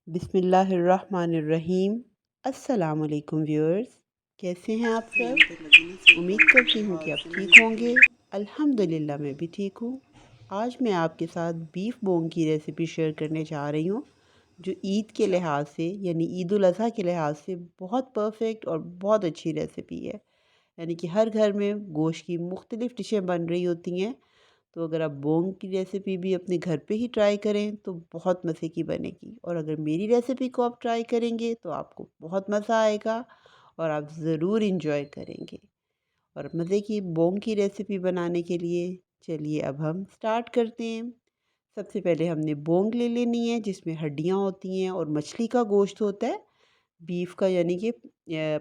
बिस्मिल्लाहिर्रहमानिर्रहीम। अस्सलाम वालेकुम व्यूअर्स, कैसे हैं आप सब। उम्मीद करती हूँ कि आप ठीक होंगे। अल्हम्दुलिल्लाह मैं भी ठीक हूँ। आज मैं आपके साथ बीफ बोंग की रेसिपी शेयर करने जा रही हूँ, जो ईद के लिहाज से यानी ईद उल अज़हा के लिहाज से बहुत परफेक्ट और बहुत अच्छी रेसिपी है। यानी कि हर घर में गोश्त की मुख्तलिफ़ डिशें बन रही होती हैं, तो अगर आप बोंग की रेसिपी भी अपने घर पे ही ट्राई करें तो बहुत मज़े की बनेगी, और अगर मेरी रेसिपी को आप ट्राई करेंगे तो आपको बहुत मज़ा आएगा और आप ज़रूर इंजॉय करेंगे। और मज़े की बोंग की रेसिपी बनाने के लिए चलिए अब हम स्टार्ट करते हैं। सबसे पहले हमने बोंग ले लेनी है, जिसमें हड्डियाँ होती हैं और मछली का गोश्त होता है। बीफ का यानी कि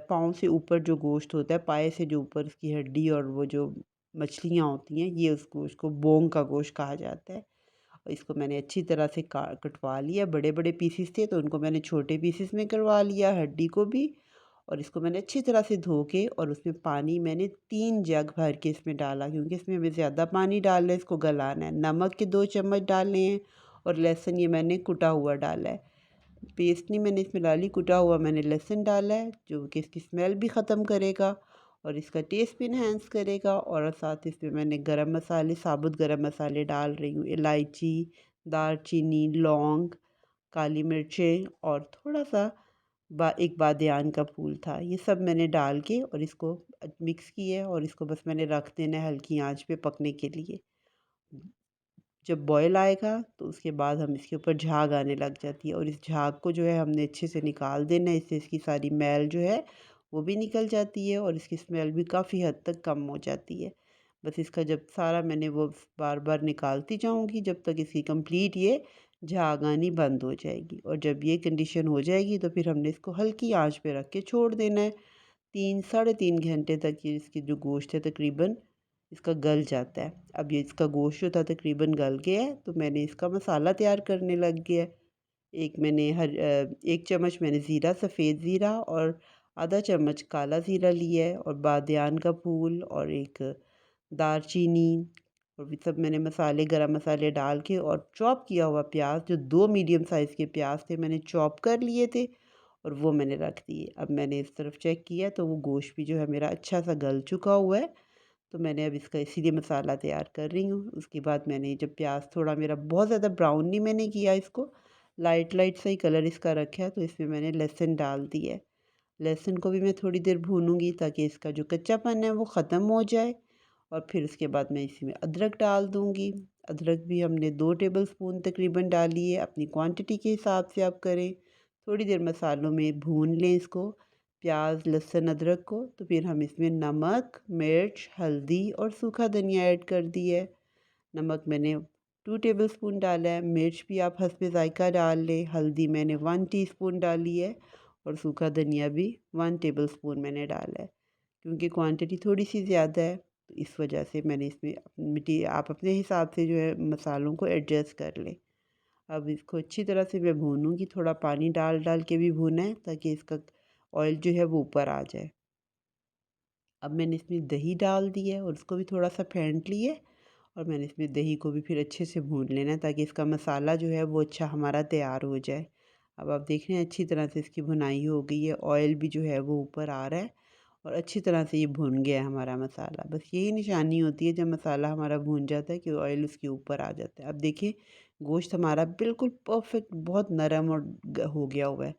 पाँव से ऊपर जो गोश्त होता है, पाए से जो ऊपर उसकी हड्डी और वो जो मछलियाँ होती हैं, ये उस गोश्त को बोंग का गोश्त कहा जाता है। और इसको मैंने अच्छी तरह से का कटवा लिया। बड़े बड़े पीसेस थे तो उनको मैंने छोटे पीसेस में करवा लिया, हड्डी को भी। और इसको मैंने अच्छी तरह से धो के, और उसमें पानी मैंने 3 जग भर के इसमें डाला, क्योंकि इसमें हमें ज़्यादा पानी डालना है, इसको गलाना है। नमक के 2 चम्मच डालने हैं, और लहसुन ये मैंने कुटा हुआ डाला है। पेस्ट नहीं मैंने इसमें डाली, कुटा हुआ मैंने लहसुन डाला है, जो कि इसकी स्मेल भी ख़त्म करेगा और इसका टेस्ट भी इन्हेंस करेगा। और साथ इसमें मैंने गरम मसाले, साबुत गरम मसाले डाल रही हूँ। इलायची, दालचीनी, लौंग, काली मिर्चें और थोड़ा सा एक बादियान का फूल था। ये सब मैंने डाल के और इसको मिक्स किया, और इसको बस मैंने रख देना है हल्की आंच पे पकने के लिए। जब बॉयल आएगा तो उसके बाद हम इसके ऊपर झाग आने लग जाती है, और इस झाग को जो है हमने अच्छे से निकाल देना है। इससे इसकी सारी मैल जो है वो भी निकल जाती है, और इसकी स्मेल भी काफ़ी हद तक कम हो जाती है। बस इसका जब सारा मैंने वो बार बार निकालती जाऊंगी जब तक इसकी कंप्लीट ये झाग आनी बंद हो जाएगी। और जब ये कंडीशन हो जाएगी तो फिर हमने इसको हल्की आंच पे रख के छोड़ देना है। 3 साढ़े 3 घंटे तक ये इसकी जो गोश्त है तकरीबन इसका गल जाता है। अब ये इसका गोश्त जो था तकरीबन गल गया है, तो मैंने इसका मसाला तैयार करने लग गया है। एक चम्मच मैंने ज़ीरा, सफ़ेद ज़ीरा और आधा चम्मच काला ज़ीरा लिया है, और बादियान का फूल और एक दालचीनी, और भी सब मैंने मसाले, गरम मसाले डाल के, और चॉप किया हुआ प्याज, जो 2 मीडियम साइज़ के प्याज थे मैंने चॉप कर लिए थे, और वो मैंने रख दिए। अब मैंने इस तरफ चेक किया तो वो गोश्त भी जो है मेरा अच्छा सा गल चुका हुआ है। तो मैंने अब इसका इसीलिए मसाला तैयार कर रही हूँ। उसके बाद मैंने जब प्याज थोड़ा मेरा बहुत ज़्यादा ब्राउन नहीं मैंने किया इसको, लाइट लाइट सा ही कलर इसका रखा है, तो इसमें मैंने लहसुन डाल दिया है। लहसुन को भी मैं थोड़ी देर भूनूंगी ताकि इसका जो कच्चापन है वो ख़त्म हो जाए। और फिर उसके बाद मैं इसमें अदरक डाल दूँगी। अदरक भी हमने 2 टेबलस्पून तकरीबन डाली है, अपनी क्वांटिटी के हिसाब से आप करें। थोड़ी देर मसालों में भून लें इसको, प्याज, लहसुन, अदरक को। तो फिर हम इसमें नमक, मिर्च, हल्दी और सूखा धनिया ऐड कर दिया है। नमक मैंने 2 टेबलस्पून डाला है, मिर्च भी आप हस्बे ज़ायक़ा डाल लें, हल्दी मैंने 1 टीस्पून डाली है, और सूखा धनिया भी 1 टेबलस्पून मैंने डाला है। क्योंकि क्वांटिटी थोड़ी-सी ज़्यादा है, तो इस वजह से मैंने इसमें आप अपने हिसाब से जो है मसालों को एडजस्ट कर लें। अब इसको अच्छी तरह से मैं भूनूँगी, थोड़ा पानी डाल डाल के भी भूना है ताकि इसका ऑयल जो है वो ऊपर आ जाए। अब मैंने इसमें दही डाल दी है और उसको भी थोड़ा-सा फेंट लिया है, और मैंने इसमें दही को भी फिर अच्छे से भून लेना है ताकि इसका मसाला जो है वो अच्छा हमारा तैयार हो जाए। अब आप देख रहे हैं अच्छी तरह से इसकी भुनाई हो गई है, ऑयल भी जो है वो ऊपर आ रहा है, और अच्छी तरह से ये भुन गया है हमारा मसाला। बस यही निशानी होती है जब मसाला हमारा भून जाता है कि ऑयल उसके ऊपर आ जाता है। अब देखिए गोश्त हमारा बिल्कुल परफेक्ट बहुत नरम और हो गया हुआ है।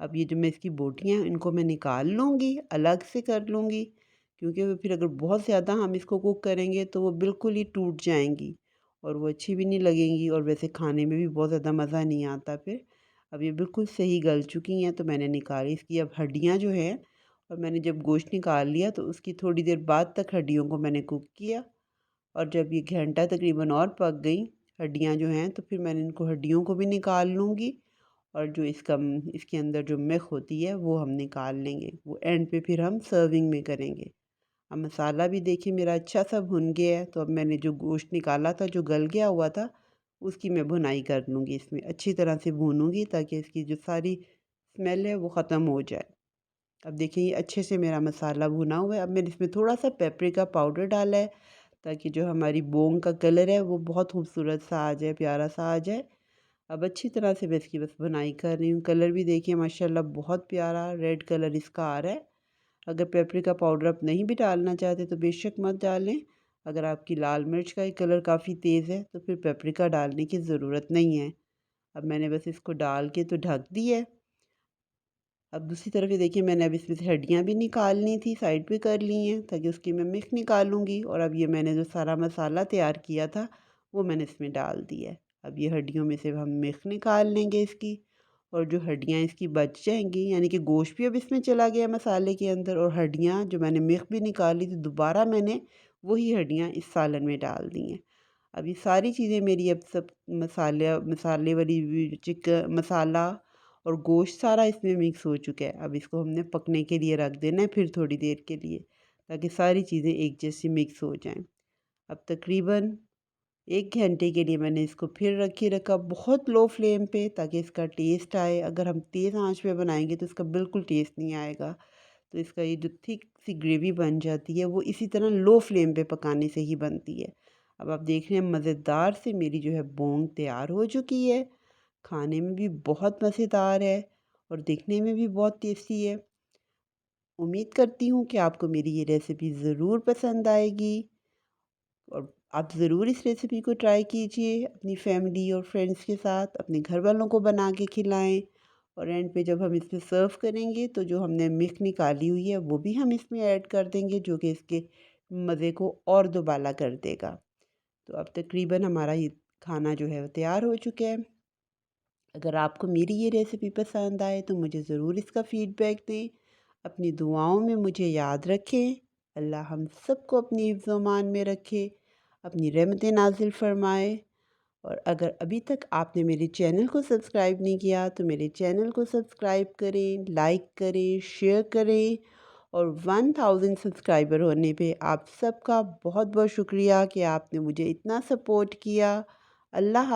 अब ये जो मैं इसकी बोटियाँ हैं इनको मैं निकाल लूँगी, अलग से कर लूँगी, क्योंकि वो फिर अगर बहुत ज़्यादा हम इसको कुक करेंगे तो वो बिल्कुल ही टूट जाएंगी, और वो अच्छी भी नहीं लगेंगी, और वैसे खाने में भी बहुत ज़्यादा मज़ा नहीं आता फिर। अब ये बिल्कुल सही गल चुकी हैं तो मैंने निकाली इसकी अब हड्डियाँ जो हैं, और मैंने जब गोश्त निकाल लिया तो उसकी थोड़ी देर बाद तक हड्डियों को मैंने कुक किया। और जब ये घंटा तकरीबन और पक गई हड्डियाँ जो हैं, तो फिर मैंने इनको हड्डियों को भी निकाल लूँगी, और जो इसके अंदर जो मिल्क होती है वो हम निकाल लेंगे। वो एंड पे फिर हम सर्विंग में करेंगे। अब मसाला भी देखिए मेरा अच्छा सा भुन गया है, तो अब मैंने जो गोश्त निकाला था जो गल गया हुआ था, उसकी मैं भुनाई कर लूँगी, इसमें अच्छी तरह से भूनूँगी ताकि इसकी जो सारी स्मेल है वो ख़त्म हो जाए। अब देखिए ये अच्छे से मेरा मसाला भुना हुआ है। अब मैंने इसमें थोड़ा सा पेपरिका पाउडर डाला है ताकि जो हमारी बोंग का कलर है वो बहुत खूबसूरत सा आ जाए, प्यारा सा आ जाए। अब अच्छी तरह से मैं इसकी बस बुनाई कर रही हूँ। कलर भी देखिए माशाल्लाह बहुत प्यारा रेड कलर इसका आ रहा है। अगर पेपरिका पाउडर आप नहीं भी डालना चाहते तो बेशक मत डालें। अगर आपकी लाल मिर्च का ही कलर काफ़ी तेज़ है तो फिर पेपरिका डालने की ज़रूरत नहीं है। अब मैंने बस इसको डाल के तो ढक दी है। अब दूसरी तरफ ये देखिए मैंने अब इसमें से हड्डियाँ भी निकालनी थी, साइड पे कर ली हैं ताकि उसकी मैं मिख निकालूँगी। और अब ये मैंने जो सारा मसाला तैयार किया था वो मैंने इसमें डाल दिया है। अब ये हड्डियों में से हम मिख निकाल लेंगे इसकी, और जो हड्डियाँ इसकी बच जाएँगी, यानी कि गोश्त भी अब इसमें चला गया मसाले के अंदर और हड्डियाँ जो मैंने मिख भी निकाली थी दोबारा मैंने वही हड्डियाँ इस सालन में डाल दी हैं। अब ये सारी चीज़ें मेरी अब सब मसाले मसाले वाली मसाला और गोश्त सारा इसमें मिक्स हो चुका है। अब इसको हमने पकने के लिए रख देना है फिर थोड़ी देर के लिए, ताकि सारी चीज़ें एक जैसी मिक्स हो जाएँ। अब तकरीबन 1 घंटे के लिए मैंने इसको फिर रखा बहुत लो फ्लेम पे ताकि इसका टेस्ट आए। अगर हम तेज़ आँच पे बनाएँगे तो इसका बिल्कुल टेस्ट नहीं आएगा। तो इसका ये जो थिक सी ग्रेवी बन जाती है वो इसी तरह लो फ्लेम पे पकाने से ही बनती है। अब आप देख रहे हैं मज़ेदार से मेरी जो है बोंग तैयार हो चुकी है। खाने में भी बहुत मज़ेदार है और दिखने में भी बहुत टेस्टी है। उम्मीद करती हूँ कि आपको मेरी ये रेसिपी ज़रूर पसंद आएगी और आप ज़रूर इस रेसिपी को ट्राई कीजिए अपनी फैमिली और फ्रेंड्स के साथ, अपने घर वालों को बना के खिलाएँ। और एंड पे जब हम इसमें सर्व करेंगे तो जो हमने मिख निकाली हुई है वो भी हम इसमें ऐड कर देंगे, जो कि इसके मज़े को और दुबाला कर देगा। तो अब तकरीबन हमारा ये खाना जो है वो तैयार हो चुका है। अगर आपको मेरी ये रेसिपी पसंद आए तो मुझे ज़रूर इसका फ़ीडबैक दें। अपनी दुआओं में मुझे याद रखें। अल्लाह हम सबको अपनी हिफ्ज़-ओ-मान में रखे, अपनी रहमतें नाज़िल फ़रमाए। और अगर अभी तक आपने मेरे चैनल को सब्सक्राइब नहीं किया तो मेरे चैनल को सब्सक्राइब करें, लाइक करें, शेयर करें। और 1000 सब्सक्राइबर होने पे आप सबका बहुत बहुत शुक्रिया कि आपने मुझे इतना सपोर्ट किया। अल्लाह